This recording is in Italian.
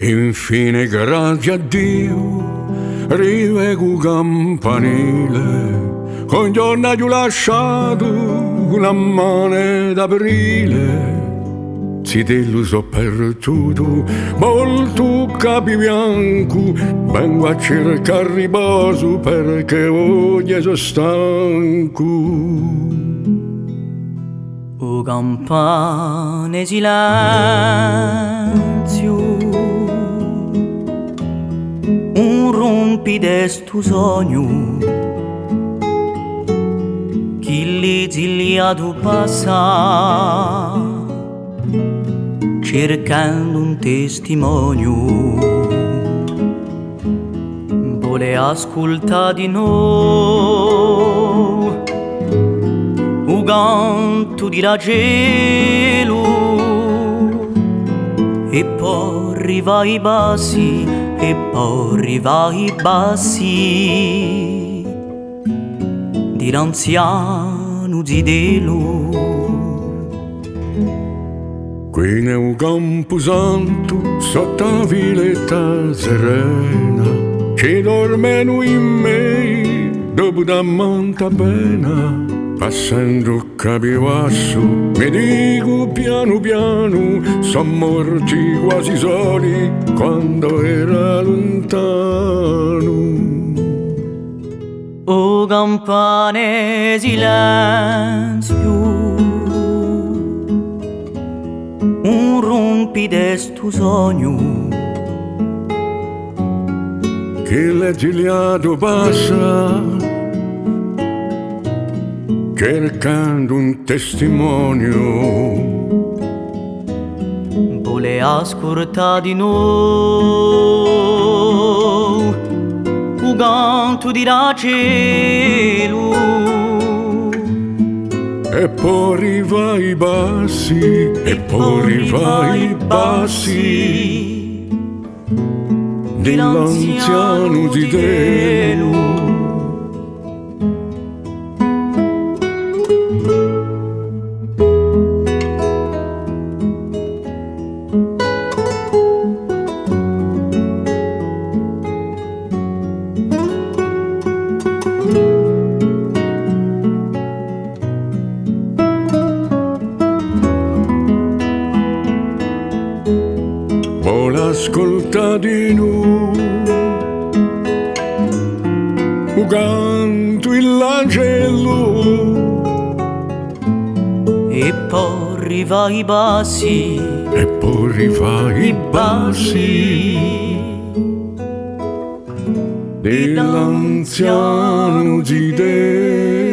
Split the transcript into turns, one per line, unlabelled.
Infine grazie a Dio rivego campanile, con giorno ho lasciato una mano d'aprile. Zitello so perduto, molto capi bianco, vengo a cercare riposo perché oggi sono stanco.
O campane silenzio, un rompi desto sogno, chi li ziliato passa, cercando un testimonio. Vuole ascoltare di noi un canto di cielo e poi arriva ai bassi, e poi arriva ai bassi di l'anziano Zidelo.
Qui nel un camposanto sotto la villetta serena ci dormono in me dopo da manta pena. Passando capivasso mi dico piano piano son morti quasi soli quando era lontano.
O campane silenzio, un rompi desto sogno,
che l'esiliato passa cercando un testimonio.
Vuole ascoltare di noi un canto di cielo
E poi arriva ai bassi, e poi arriva ai bassi dell'anziano Zidelo. Vuole ascoltare di noi un canto l'angelo
e poi arriva ai bassi,
e poi arriva ai bassi dell'anziano Zidelo.